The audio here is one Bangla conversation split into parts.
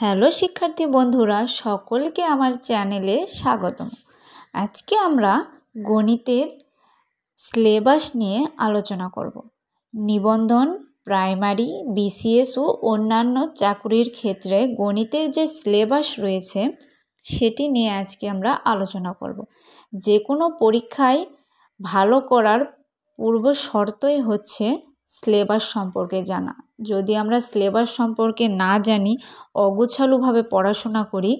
হ্যালো শিক্ষার্থী বন্ধুরা, সকলকে আমার চ্যানেলে স্বাগতম। আজকে আমরা গণিতের সিলেবাস নিয়ে আলোচনা করব। নিবন্ধন, প্রাইমারি, বিসিএস ও অন্যান্য চাকরির ক্ষেত্রে গণিতের যে সিলেবাস রয়েছে সেটি নিয়ে আজকে আমরা আলোচনা করব। যে কোনো পরীক্ষায় ভালো করার পূর্ব শর্তই হচ্ছে সিলেবাস সম্পর্কে জানা। যদি আমরা সিলেবাস সম্পর্কে না জানি, অগোছালোভাবে পড়াশোনা করি,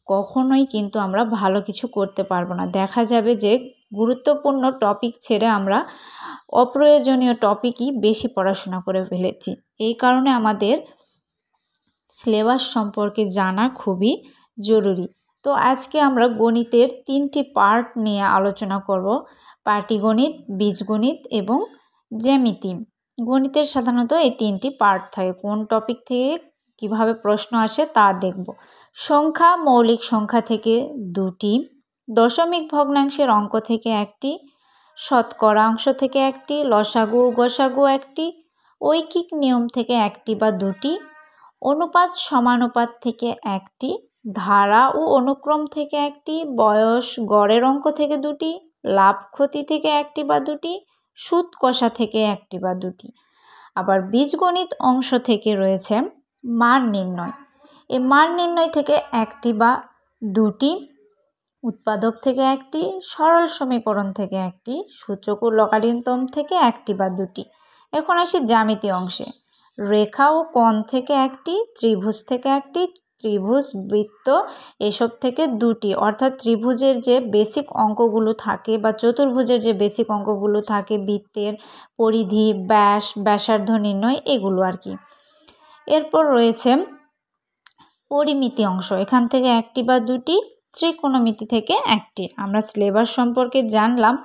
কখনোই কিন্তু আমরা ভালো কিছু করতে পারবো না। দেখা যাবে যে গুরুত্বপূর্ণ টপিক ছেড়ে আমরা অপ্রয়োজনীয় টপিকই বেশি পড়াশোনা করে ফেলেছি। এই কারণে আমাদের সিলেবাস সম্পর্কে জানা খুবই জরুরি। তো আজকে আমরা গণিতের 3টি পার্ট নিয়ে আলোচনা করব: পাটিগণিত, বীজগণিত এবং জ্যামিতি। গণিতের সাধারণত এই 3টি পার্ট থাকে। কোন টপিক থেকে কিভাবে প্রশ্ন আসে তা দেখব। সংখ্যা, মৌলিক সংখ্যা থেকে 2টি, দশমিক ভগ্নাংশের অঙ্ক থেকে 1টি, শতকরা অংশ থেকে 1টি, লসাগু ও গসাগু 1টি, ঐকিক নিয়ম থেকে 1টি বা 2টি, অনুপাত সমানুপাত থেকে 1টি, ধারা ও অনুক্রম থেকে 1টি, বয়স গড়ের অঙ্ক থেকে 2টি, লাভ ক্ষতি থেকে 1টি বা 2টি, সুদ কষা থেকে 1টি বা 2টি। আবার বীজগণিত অংশ থেকে রয়েছে মান নির্ণয়। এই মান নির্ণয় থেকে 1টি বা 2টি, উৎপাদক থেকে 1টি, সরল সমীকরণ থেকে 1টি, সূচক ও লগারিদম থেকে 1টি বা 2টি। এখন আসি জ্যামিতি অংশে। রেখা ও কোণ থেকে 1টি, ত্রিভুজ থেকে 1টি, ত্রিভুজ, বৃত্ত এসব থেকে 2টি। অর্থাৎ ত্রিভুজের যে বেসিক অঙ্কগুলো থাকে বা চতুর্ভুজের যে বেসিক অঙ্কগুলো থাকে, বৃত্তের পরিধি, ব্যাস, ব্যাসার্ধ নির্ণয়, এগুলো আর কি। এরপর রয়েছে পরিমিতি অংশ। এখান থেকে 1টি বা 2টি, ত্রিকোণমিতি থেকে 1টি। আমরা সিলেবাস সম্পর্কে জানলাম।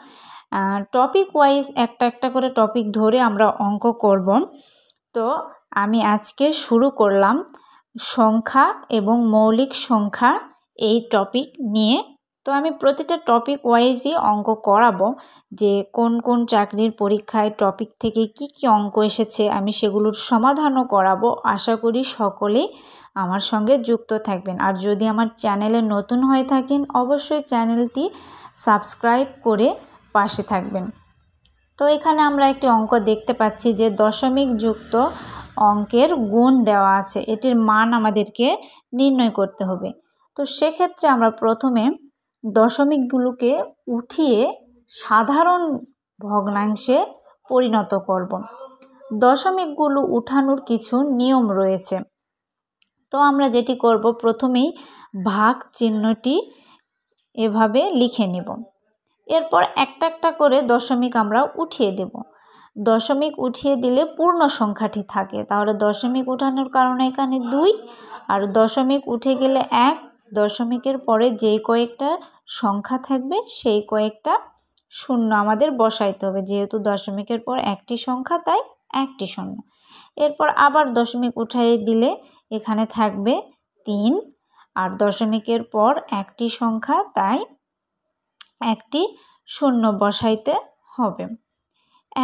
টপিক ওয়াইজ একটা করে টপিক ধরে আমরা অঙ্ক করব। তো আমি আজকে শুরু করলাম সংখ্যা এবং মৌলিক সংখ্যা এই টপিক নিয়ে। তো আমি প্রতিটা টপিক ওয়াইজই অঙ্ক করাবো, যে কোন কোন চাকরির পরীক্ষায় টপিক থেকে কি কি অঙ্ক এসেছে আমি সেগুলোর সমাধানও করাবো। আশা করি সকলেই আমার সঙ্গে যুক্ত থাকবেন। আর যদি আমার চ্যানেলে নতুন হয়ে থাকেন, অবশ্যই চ্যানেলটি সাবস্ক্রাইব করে পাশে থাকবেন। তো এখানে আমরা একটি অঙ্ক দেখতে পাচ্ছি যে দশমিক যুক্ত অঙ্কের গুণ দেওয়া আছে, এটির মান আমাদেরকে নির্ণয় করতে হবে। তো সেক্ষেত্রে আমরা প্রথমে দশমিকগুলোকে উঠিয়ে সাধারণ ভগ্নাংশে পরিণত করব। দশমিকগুলো উঠানোর কিছু নিয়ম রয়েছে। তো আমরা যেটি করব, প্রথমেই ভাগ চিহ্নটি এভাবে লিখে নেব। এরপর একটা করে দশমিক আমরা উঠিয়ে দেব। দশমিক উঠিয়ে দিলে পূর্ণ সংখ্যাটি থাকে, তাহলে দশমিক উঠানোর কারণে এখানে 2, আর দশমিক উঠে গেলে 1। দশমিকের পরে যেই কয়েকটা সংখ্যা থাকবে সেই কয়েকটা শূন্য আমাদের বসাইতে হবে, যেহেতু দশমিকের পর 1টি সংখ্যা তাই 1টি শূন্য। এরপর আবার দশমিক উঠাই দিলে এখানে থাকবে 3, আর দশমিকের পর 1টি সংখ্যা তাই 1টি শূন্য বসাইতে হবে।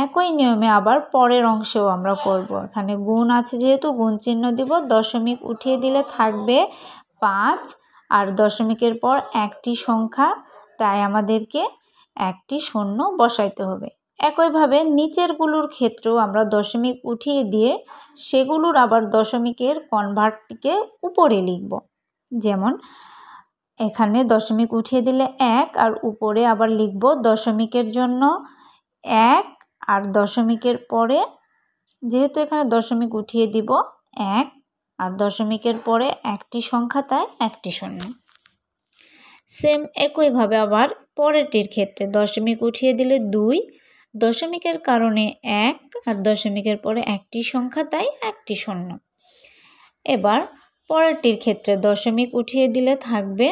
একই নিয়মে আবার পরের অংশেও আমরা করব। এখানে গুণ আছে যেহেতু গুণ চিহ্ন দিব, দশমিক উঠিয়ে দিলে থাকবে 5, আর দশমিকের পর 1টি সংখ্যা তাই আমাদেরকে 1টি শূন্য বসাইতে হবে। একইভাবে নিচেরগুলোর ক্ষেত্রেও আমরা দশমিক উঠিয়ে দিয়ে সেগুলোর আবার দশমিকের কনভার্টটিকে উপরে লিখব। যেমন এখানে দশমিক উঠিয়ে দিলে 1, আর উপরে আবার লিখব দশমিকের জন্য 1, আর দশমিকের পরে যেহেতু এখানে দশমিক উঠিয়ে দিব 1, আর দশমিকের পরে 1টি সংখ্যা তাই 1টি শূন্য। সেম একইভাবে আবার পরেরটির ক্ষেত্রে দশমিক উঠিয়ে দিলে 2, দশমিকের কারণে 1, আর দশমিকের পরে 1টি সংখ্যা তাই 1টি শূন্য। এবার পরেরটির ক্ষেত্রে দশমিক উঠিয়ে দিলে থাকবে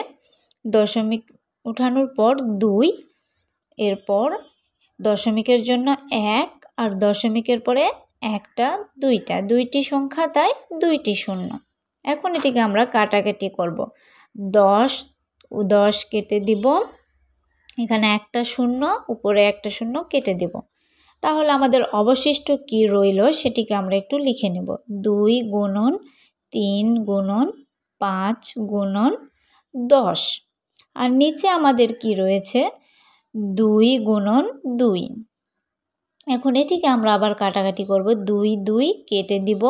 দশমিক উঠানোর পর 2, এরপর দশমিকের জন্য 1, আর দশমিকের পরে 1টা 2টি সংখ্যা তাই 2টি শূন্য। এখন এটিকে আমরা কাটাকাটি করব। 10 কেটে দিব, এখানে 1টা শূন্য, উপরে 1টা শূন্য কেটে দেব। তাহলে আমাদের অবশিষ্ট কি রইল সেটিকে আমরা একটু লিখে নেব। 2 গুণন 3 গুণন 5 গুণন 10। আর নিচে আমাদের কি রয়েছে 2 গুণন 2। এখন এটিকে আমরা আবার কাটাকাটি করব। 2 2 কেটে দিব,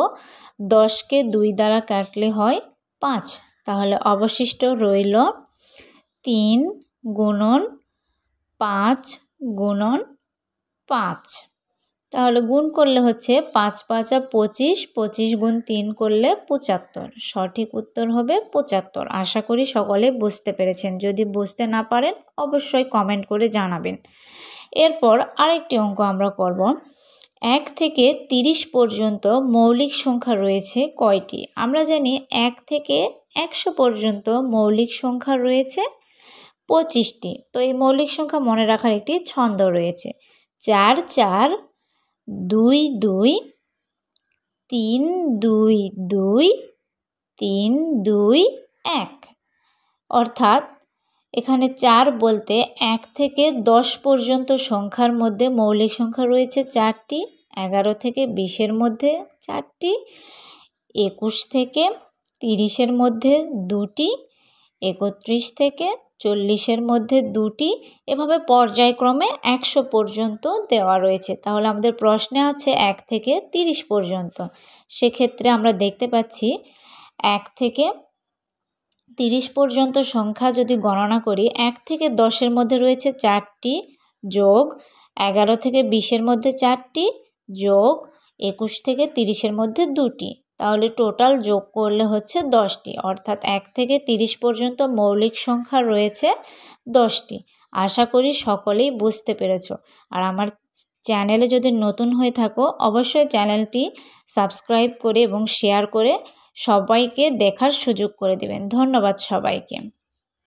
10কে 2 দ্বারা কাটলে হয় 5। তাহলে অবশিষ্ট রইল 3 গুণন 5 গুণন 5। তাহলে গুণ করলে হচ্ছে 5 5 25, 25 গুণ 3 করলে 75। সঠিক উত্তর হবে 75। আশা করি সকলে বুঝতে পেরেছেন। যদি বুঝতে না পারেন অবশ্যই কমেন্ট করে জানাবেন। এরপর আরেকটি অঙ্ক আমরা করব। 1 থেকে 30 পর্যন্ত মৌলিক সংখ্যা রয়েছে কয়টি? আমরা জানি 1 থেকে 100 পর্যন্ত মৌলিক সংখ্যা রয়েছে 25টি। তো এই মৌলিক সংখ্যা মনে রাখার একটি ছন্দ রয়েছে। 4 4 2 2 3 2 2 3 2 1। অর্থাৎ এখানে 4 বলতে 1 থেকে 10 পর্যন্ত সংখ্যার মধ্যে মৌলিক সংখ্যা রয়েছে 4টি, 11 থেকে 20-এর মধ্যে 4টি, 21 থেকে 30-এর মধ্যে 2টি, 31 থেকে 40-এর মধ্যে 2টি, এভাবে পর্যায়ক্রমে 100 পর্যন্ত দেওয়া রয়েছে। তাহলে আমাদের প্রশ্নে আছে 1 থেকে 30 পর্যন্ত। সেক্ষেত্রে আমরা দেখতে পাচ্ছি 1 থেকে 30 পর্যন্ত সংখ্যা যদি গণনা করি, 1 থেকে 10-এর মধ্যে রয়েছে 4টি, যোগ 11 থেকে 20-এর মধ্যে 4টি, যোগ 21 থেকে 30-এর মধ্যে 2টি। তাহলে টোটাল যোগ করলে হচ্ছে 10টি। অর্থাৎ 1 থেকে 30 পর্যন্ত মৌলিক সংখ্যা রয়েছে 10টি। আশা করি সকলেই বুঝতে পেরেছো। আর আমার চ্যানেলে যদি নতুন হয়ে থাকো অবশ্যই চ্যানেলটি সাবস্ক্রাইব করে এবং শেয়ার করে সবাইকে দেখার সুযোগ করে দেবেন। ধন্যবাদ সবাইকে।